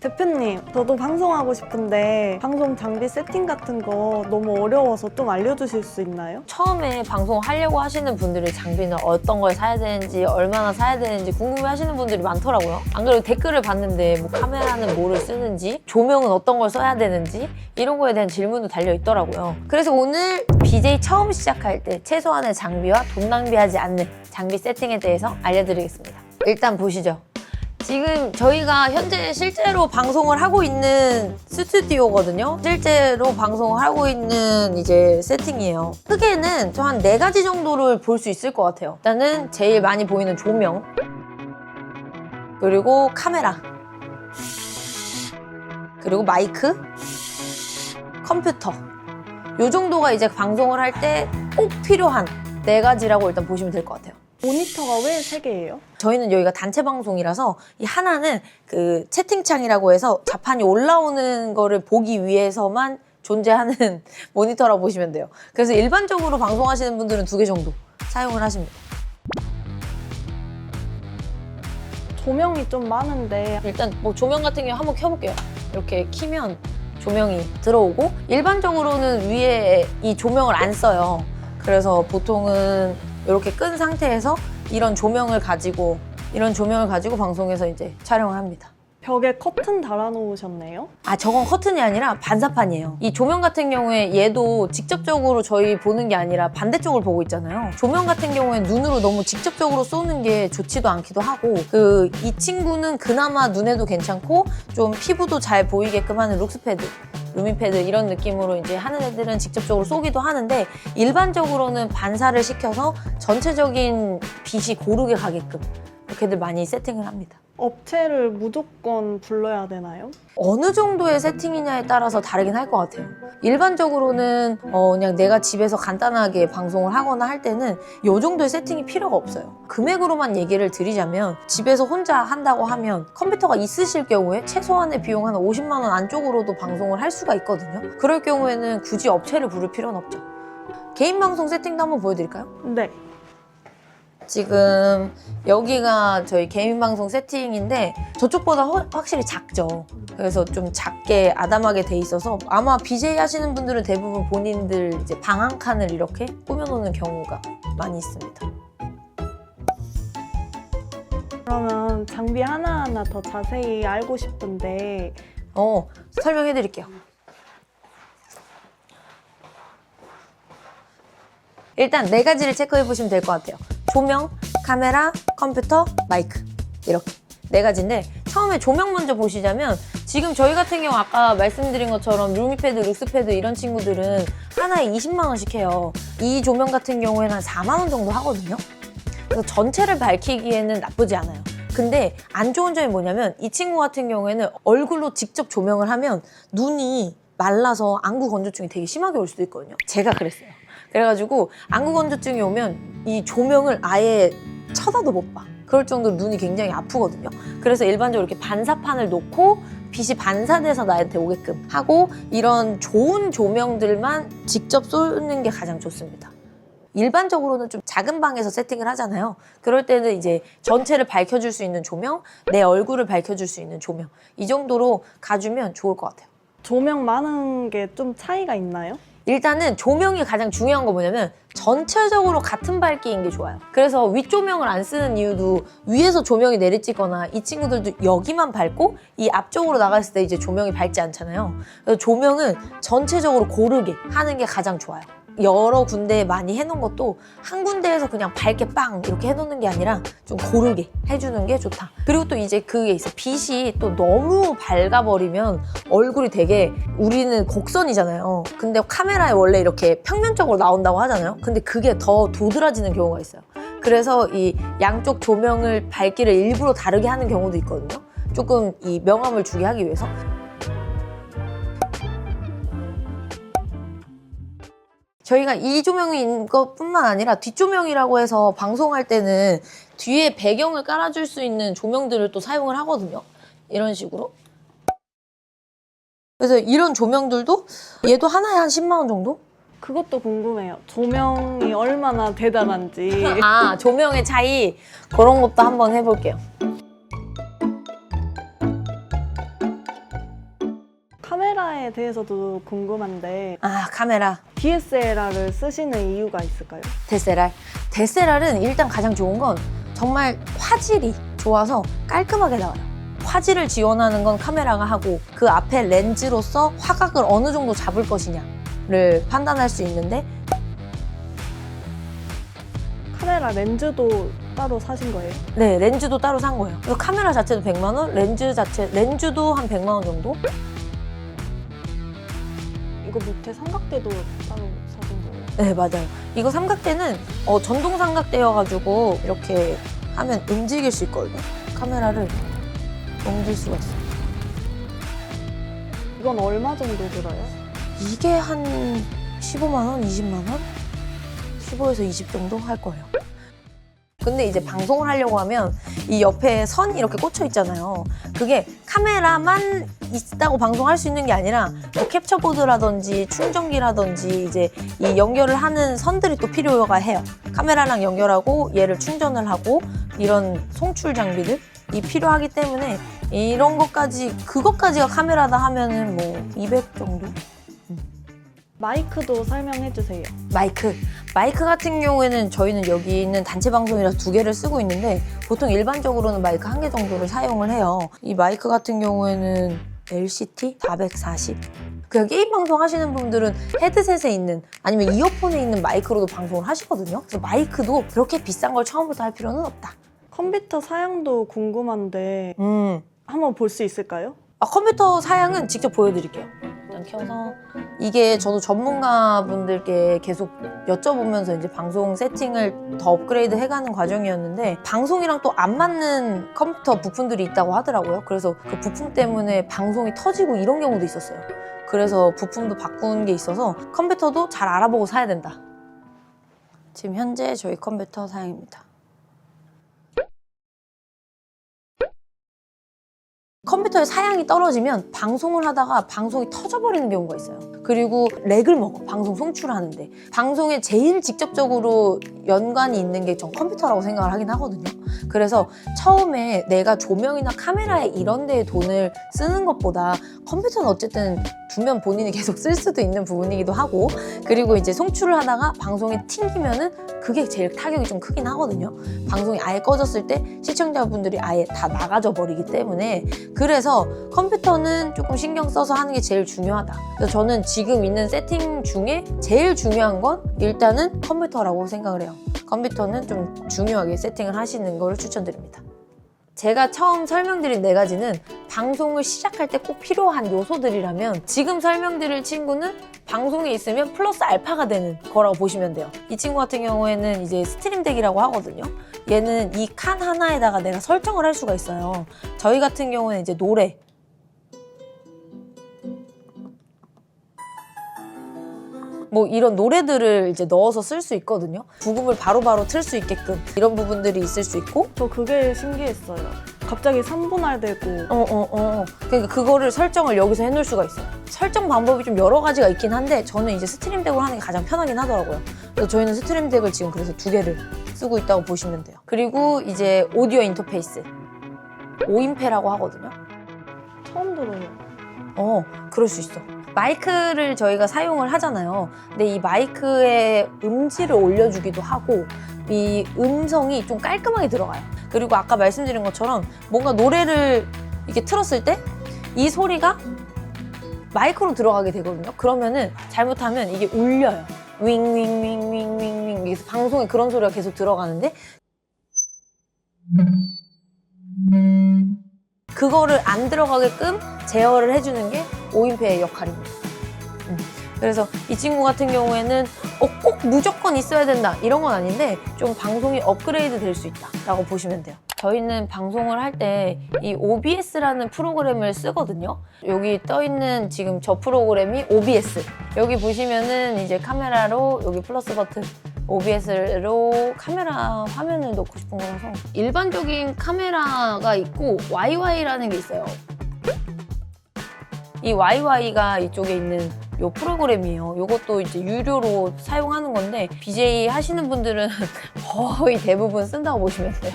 대표님, 저도 방송하고 싶은데 방송 장비 세팅 같은 거 너무 어려워서 좀 알려주실 수 있나요? 처음에 방송하려고 하시는 분들이 장비는 어떤 걸 사야 되는지, 얼마나 사야 되는지 궁금해 하시는 분들이 많더라고요. 안 그래도 댓글을 봤는데 뭐 카메라는 뭐를 쓰는지, 조명은 어떤 걸 써야 되는지 이런 거에 대한 질문도 달려 있더라고요. 그래서 오늘 BJ 처음 시작할 때 최소한의 장비와 돈 낭비하지 않는 장비 세팅에 대해서 알려드리겠습니다. 일단 보시죠. 지금 저희가 현재 실제로 방송을 하고 있는 스튜디오거든요. 실제로 방송을 하고 있는 이제 세팅이에요. 크게는 저 한 4가지 정도를 볼 수 있을 것 같아요. 일단은 제일 많이 보이는 조명, 그리고 카메라, 그리고 마이크, 컴퓨터. 요 정도가 이제 방송을 할 때 꼭 필요한 4가지라고 일단 보시면 될 것 같아요. 모니터가 왜 3개예요? 저희는 여기가 단체 방송이라서 이 하나는 그 채팅창이라고 해서 자판이 올라오는 거를 보기 위해서만 존재하는 모니터라고 보시면 돼요. 그래서 일반적으로 방송하시는 분들은 2개 정도 사용을 하십니다. 조명이 좀 많은데 일단 뭐 조명 같은 경우 한번 켜볼게요. 이렇게 키면 조명이 들어오고, 일반적으로는 위에 이 조명을 안 써요. 그래서 보통은 이렇게 끈 상태에서 이런 조명을 가지고 방송에서 이제 촬영을 합니다. 벽에 커튼 달아놓으셨네요? 아, 저건 커튼이 아니라 반사판이에요. 이 조명 같은 경우에 얘도 직접적으로 저희 보는 게 아니라 반대쪽을 보고 있잖아요. 조명 같은 경우에 눈으로 너무 직접적으로 쏘는 게 좋지도 않기도 하고, 이 친구는 그나마 눈에도 괜찮고 좀 피부도 잘 보이게끔 하는 룩스패드, 루미패드 이런 느낌으로 이제 하는 애들은 직접적으로 쏘기도 하는데, 일반적으로는 반사를 시켜서 전체적인 빛이 고르게 가게끔 이렇게들 많이 세팅을 합니다. 업체를 무조건 불러야 되나요? 어느 정도의 세팅이냐에 따라서 다르긴 할 것 같아요. 일반적으로는 그냥 내가 집에서 간단하게 방송을 하거나 할 때는 이 정도의 세팅이 필요가 없어요. 금액으로만 얘기를 드리자면, 집에서 혼자 한다고 하면 컴퓨터가 있으실 경우에 최소한의 비용 한 50만 원 안쪽으로도 방송을 할 수가 있거든요. 그럴 경우에는 굳이 업체를 부를 필요는 없죠. 개인 방송 세팅도 한번 보여드릴까요? 네. 지금 여기가 저희 개인 방송 세팅인데 저쪽보다 확실히 작죠. 그래서 좀 작게 아담하게 돼 있어서 아마 BJ 하시는 분들은 대부분 본인들 이제 방 한 칸을 이렇게 꾸며놓는 경우가 많이 있습니다. 그러면 장비 하나하나 더 자세히 알고 싶은데 설명해 드릴게요. 일단 4가지를 체크해 보시면 될 것 같아요. 조명, 카메라, 컴퓨터, 마이크, 이렇게 4가지인데, 처음에 조명 먼저 보시자면, 지금 저희 같은 경우 아까 말씀드린 것처럼 루미패드, 룩스패드 이런 친구들은 하나에 20만 원씩 해요. 이 조명 같은 경우에는 한 4만 원 정도 하거든요. 그래서 전체를 밝히기에는 나쁘지 않아요. 근데 안 좋은 점이 뭐냐면, 이 친구 같은 경우에는 얼굴로 직접 조명을 하면 눈이 말라서 안구 건조증이 되게 심하게 올 수도 있거든요. 제가 그랬어요. 그래가지고 안구 건조증이 오면 이 조명을 아예 쳐다도 못 봐. 그럴 정도로 눈이 굉장히 아프거든요. 그래서 일반적으로 이렇게 반사판을 놓고 빛이 반사돼서 나한테 오게끔 하고, 이런 좋은 조명들만 직접 쏘는 게 가장 좋습니다. 일반적으로는 좀 작은 방에서 세팅을 하잖아요. 그럴 때는 이제 전체를 밝혀줄 수 있는 조명, 내 얼굴을 밝혀줄 수 있는 조명, 이 정도로 가주면 좋을 것 같아요. 조명 많은 게 좀 차이가 있나요? 일단은 조명이 가장 중요한 거 뭐냐면, 전체적으로 같은 밝기인 게 좋아요. 그래서 윗조명을 안 쓰는 이유도, 위에서 조명이 내리쬐거나 이 친구들도 여기만 밝고 이 앞쪽으로 나갔을 때 이제 조명이 밝지 않잖아요. 그래서 조명은 전체적으로 고르게 하는 게 가장 좋아요. 여러 군데에 많이 해놓은 것도 한 군데에서 그냥 밝게 빵 이렇게 해놓는 게 아니라 좀 고르게 해주는 게 좋다. 그리고 또 이제 그게 있어. 빛이 또 너무 밝아버리면 얼굴이 되게, 우리는 곡선이잖아요. 근데 카메라에 원래 이렇게 평면적으로 나온다고 하잖아요. 근데 그게 더 도드라지는 경우가 있어요. 그래서 이 양쪽 조명을 밝기를 일부러 다르게 하는 경우도 있거든요. 조금 이 명암을 주게 하기 위해서. 저희가 이 조명인 것뿐만 아니라 뒷조명이라고 해서 방송할 때는 뒤에 배경을 깔아줄 수 있는 조명들을 또 사용을 하거든요. 이런 식으로. 그래서 이런 조명들도 얘도 하나에 한 10만 원 정도? 그것도 궁금해요. 조명이 얼마나 대단한지. 아, 조명의 차이, 그런 것도 한번 해볼게요. 카메라에 대해서도 궁금한데 아, 카메라. DSLR을 쓰시는 이유가 있을까요? 데스LR. 데스LR은 일단 가장 좋은 건 정말 화질이 좋아서 깔끔하게 나와요. 화질을 지원하는 건 카메라가 하고 그 앞에 렌즈로서 화각을 어느 정도 잡을 것이냐를 판단할 수 있는데 카메라 렌즈도 따로 사신 거예요? 네, 렌즈도 따로 산 거예요. 그래서 카메라 자체도 100만 원, 렌즈도 한 100만 원 정도? 이거 밑에 삼각대도 따로 사신 거예요? 네, 맞아요. 이거 삼각대는 전동 삼각대여가지고 이렇게 하면 움직일 수 있거든요. 카메라를 옮길 수가 있어요. 이건 얼마 정도 들어요? 이게 한 15만 원, 20만 원? 15에서 20 정도 할 거예요. 근데 이제 방송을 하려고 하면 이 옆에 선이 이렇게 꽂혀 있잖아요. 그게 카메라만 있다고 방송할 수 있는 게 아니라 뭐 캡처보드라든지 충전기라든지 이제 이 연결을 하는 선들이 또 필요가 해요. 카메라랑 연결하고 얘를 충전을 하고 이런 송출 장비들이 필요하기 때문에 이런 것까지 그것까지가 카메라다 하면은 뭐 200 정도? 마이크도 설명해 주세요. 마이크 같은 경우에는 저희는 여기 있는 단체 방송이라서 2개를 쓰고 있는데 보통 일반적으로는 마이크 1개 정도를 사용을 해요. 이 마이크 같은 경우에는 LCT 440. 그냥 게임 방송 하시는 분들은 헤드셋에 있는 아니면 이어폰에 있는 마이크로도 방송을 하시거든요. 그래서 마이크도 그렇게 비싼 걸 처음부터 할 필요는 없다. 컴퓨터 사양도 궁금한데 한번 볼 수 있을까요? 컴퓨터 사양은 직접 보여드릴게요. 일단 켜서 이게 저도 전문가분들께 계속 여쭤보면서 이제 방송 세팅을 더 업그레이드 해가는 과정이었는데 방송이랑 또 안 맞는 컴퓨터 부품들이 있다고 하더라고요. 그래서 그 부품 때문에 방송이 터지고 이런 경우도 있었어요. 그래서 부품도 바꾼 게 있어서 컴퓨터도 잘 알아보고 사야 된다. 지금 현재 저희 컴퓨터 사양입니다. 컴퓨터의 사양이 떨어지면 방송을 하다가 방송이 터져버리는 경우가 있어요. 그리고 렉을 먹어, 방송 송출하는데. 방송에 제일 직접적으로 연관이 있는 게 전 컴퓨터라고 생각을 하긴 하거든요. 그래서 처음에 내가 조명이나 카메라에 이런 데에 돈을 쓰는 것보다 컴퓨터는 어쨌든 두면 본인이 계속 쓸 수도 있는 부분이기도 하고 그리고 이제 송출을 하다가 방송이 튕기면은 그게 제일 타격이 좀 크긴 하거든요. 방송이 아예 꺼졌을 때 시청자분들이 아예 다 나가져 버리기 때문에 그래서 컴퓨터는 조금 신경 써서 하는 게 제일 중요하다. 그래서 저는 지금 있는 세팅 중에 제일 중요한 건 일단은 컴퓨터라고 생각을 해요. 컴퓨터는 좀 중요하게 세팅을 하시는 걸 추천드립니다. 제가 처음 설명드린 4가지는 방송을 시작할 때 꼭 필요한 요소들이라면 지금 설명드릴 친구는 방송에 있으면 플러스 알파가 되는 거라고 보시면 돼요. 이 친구 같은 경우에는 이제 스트림덱이라고 하거든요. 얘는 이 칸 하나에다가 내가 설정을 할 수가 있어요. 저희 같은 경우에는 이제 노래 뭐 이런 노래들을 이제 넣어서 쓸 수 있거든요. 부금을 바로바로 틀 수 있게끔 이런 부분들이 있을 수 있고 저 그게 신기했어요. 갑자기 3분할 되고 그러니까 그거를 설정을 여기서 해놓을 수가 있어요. 설정 방법이 좀 여러 가지가 있긴 한데 저는 이제 스트림덱으로 하는 게 가장 편하긴 하더라고요. 그래서 저희는 스트림덱을 지금 그래서 2개를 쓰고 있다고 보시면 돼요. 그리고 이제 오디오 인터페이스 5인패라고 하거든요. 처음 들어요. 그럴 수 있어. 마이크를 저희가 사용을 하잖아요. 근데 이 마이크의 음질을 올려주기도 하고 이 음성이 좀 깔끔하게 들어가요. 그리고 아까 말씀드린 것처럼 뭔가 노래를 이렇게 틀었을 때 이 소리가 마이크로 들어가게 되거든요. 그러면은 잘못하면 이게 울려요. 윙윙윙윙윙윙 그래서 방송에 그런 소리가 계속 들어가는데 그거를 안 들어가게끔 제어를 해주는 게 5인패의 역할입니다. 그래서 이 친구 같은 경우에는 꼭 무조건 있어야 된다 이런 건 아닌데 좀 방송이 업그레이드 될 수 있다 라고 보시면 돼요. 저희는 방송을 할 때 이 OBS라는 프로그램을 쓰거든요. 여기 떠있는 지금 저 프로그램이 OBS. 여기 보시면은 이제 카메라로 여기 플러스 버튼 OBS로 카메라 화면을 넣고 싶은 거라서 일반적인 카메라가 있고 YY라는 게 있어요. 이 YY가 이쪽에 있는 요 프로그램이에요. 요것도 이제 유료로 사용하는 건데 BJ 하시는 분들은 거의 대부분 쓴다고 보시면 돼요.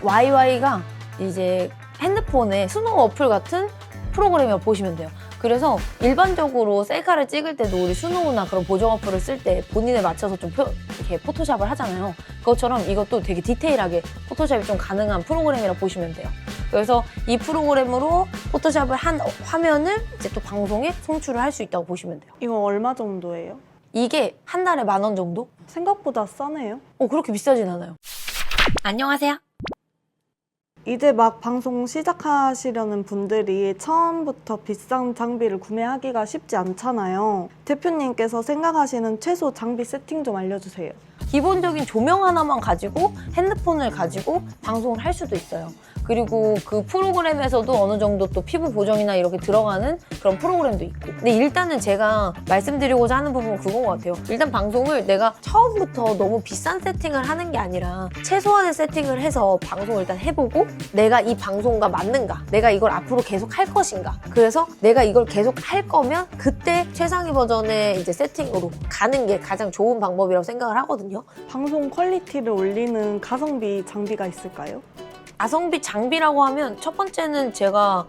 YY가 이제 핸드폰에 스노우 어플 같은 프로그램이라고 보시면 돼요. 그래서 일반적으로 셀카를 찍을 때도 우리 스노우나 그런 보정 어플을 쓸 때 본인에 맞춰서 좀 이렇게 포토샵을 하잖아요. 그것처럼 이것도 되게 디테일하게 포토샵이 좀 가능한 프로그램이라 보시면 돼요. 그래서 이 프로그램으로 포토샵을 한 화면을 이제 또 방송에 송출을 할 수 있다고 보시면 돼요. 이거 얼마 정도예요? 이게 한 달에 10,000원 정도? 생각보다 싸네요. 그렇게 비싸진 않아요. 안녕하세요. 이제 막 방송 시작하시려는 분들이 처음부터 비싼 장비를 구매하기가 쉽지 않잖아요. 대표님께서 생각하시는 최소 장비 세팅 좀 알려주세요. 기본적인 조명 하나만 가지고 핸드폰을 가지고 방송을 할 수도 있어요. 그리고 그 프로그램에서도 어느 정도 또 피부 보정이나 이렇게 들어가는 그런 프로그램도 있고. 근데 일단은 제가 말씀드리고자 하는 부분은 그건 것 같아요. 일단 방송을 내가 처음부터 너무 비싼 세팅을 하는 게 아니라 최소한의 세팅을 해서 방송을 일단 해보고 내가 이 방송과 맞는가, 내가 이걸 앞으로 계속 할 것인가. 그래서 내가 이걸 계속 할 거면 그때 최상위 버전의 이제 세팅으로 가는 게 가장 좋은 방법이라고 생각을 하거든요. 방송 퀄리티를 올리는 가성비 장비가 있을까요? 가성비 장비라고 하면 첫 번째는 제가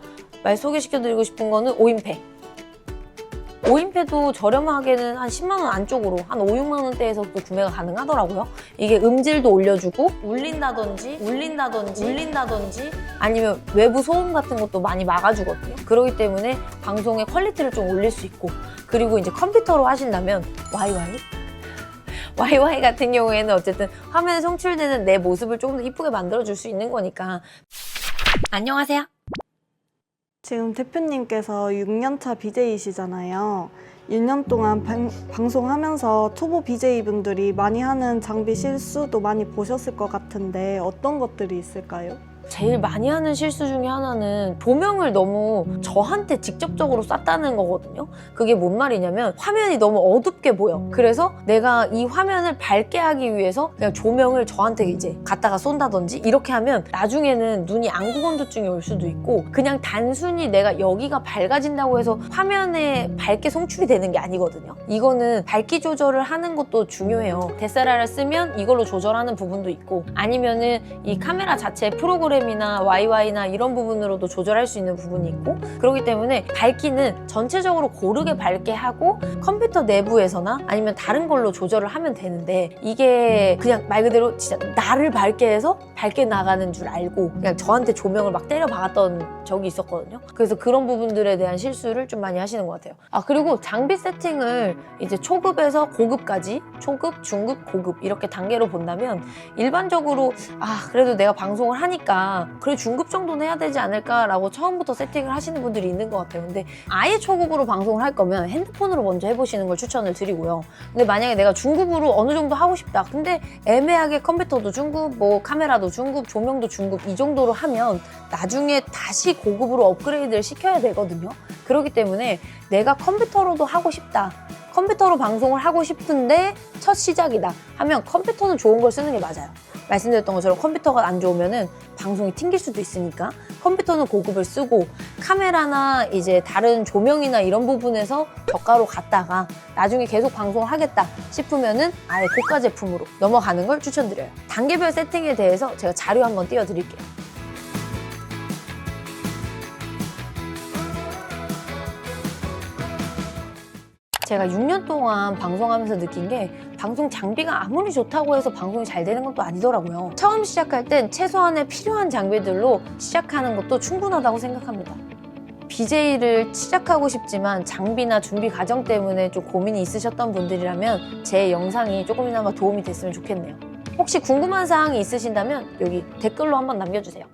소개시켜드리고 싶은 거는 오인패. 오인패도 저렴하게는 한 10만 원 안쪽으로 한 5, 6만 원대에서도 구매가 가능하더라고요. 이게 음질도 올려주고 울린다든지 아니면 외부 소음 같은 것도 많이 막아주거든요. 그렇기 때문에 방송의 퀄리티를 좀 올릴 수 있고, 그리고 이제 컴퓨터로 하신다면 YY 같은 경우에는 어쨌든 화면에 송출되는 내 모습을 조금 더 이쁘게 만들어줄 수 있는 거니까. 안녕하세요. 지금 대표님께서 6년차 BJ이시잖아요. 1년 동안 방송하면서 초보 BJ분들이 많이 하는 장비 실수도 많이 보셨을 것 같은데 어떤 것들이 있을까요? 제일 많이 하는 실수 중에 하나는 조명을 너무 저한테 직접적으로 쐈다는 거거든요. 그게 뭔 말이냐면 화면이 너무 어둡게 보여. 그래서 내가 이 화면을 밝게 하기 위해서 그냥 조명을 저한테 이제 갖다가 쏜다든지 이렇게 하면 나중에는 눈이 안구건조증이 올 수도 있고, 그냥 단순히 내가 여기가 밝아진다고 해서 화면에 밝게 송출이 되는 게 아니거든요. 이거는 밝기 조절을 하는 것도 중요해요. DSLR을 쓰면 이걸로 조절하는 부분도 있고, 아니면은 이 카메라 자체 프로그램이나 YY나 이런 부분으로도 조절할 수 있는 부분이 있고, 그렇기 때문에 밝기는 전체적으로 고르게 밝게 하고 컴퓨터 내부에서나 아니면 다른 걸로 조절을 하면 되는데, 이게 그냥 말 그대로 진짜 나를 밝게 해서 밝게 나가는 줄 알고 그냥 저한테 조명을 막 때려 박았던 적이 있었거든요. 그래서 그런 부분들에 대한 실수를 좀 많이 하시는 것 같아요. 그리고 장비 세팅을 이제 초급에서 고급까지, 초급, 중급, 고급 이렇게 단계로 본다면 일반적으로 그래도 내가 방송을 하니까 그래 중급 정도는 해야 되지 않을까라고 처음부터 세팅을 하시는 분들이 있는 것 같아요. 근데 아예 초급으로 방송을 할 거면 핸드폰으로 먼저 해보시는 걸 추천을 드리고요. 근데 만약에 내가 중급으로 어느 정도 하고 싶다, 근데 애매하게 컴퓨터도 중급, 뭐 카메라도 중급, 조명도 중급 이 정도로 하면 나중에 다시 고급으로 업그레이드를 시켜야 되거든요. 그렇기 때문에 내가 컴퓨터로도 하고 싶다, 컴퓨터로 방송을 하고 싶은데 첫 시작이다 하면 컴퓨터는 좋은 걸 쓰는 게 맞아요. 말씀드렸던 것처럼 컴퓨터가 안 좋으면은 방송이 튕길 수도 있으니까 컴퓨터는 고급을 쓰고, 카메라나 이제 다른 조명이나 이런 부분에서 저가로 갔다가 나중에 계속 방송을 하겠다 싶으면은 아예 고가 제품으로 넘어가는 걸 추천드려요. 단계별 세팅에 대해서 제가 자료 한번 띄워드릴게요. 제가 6년 동안 방송하면서 느낀 게, 방송 장비가 아무리 좋다고 해서 방송이 잘 되는 것도 아니더라고요. 처음 시작할 땐 최소한의 필요한 장비들로 시작하는 것도 충분하다고 생각합니다. BJ를 시작하고 싶지만 장비나 준비 과정 때문에 좀 고민이 있으셨던 분들이라면 제 영상이 조금이나마 도움이 됐으면 좋겠네요. 혹시 궁금한 사항이 있으신다면 여기 댓글로 한번 남겨주세요.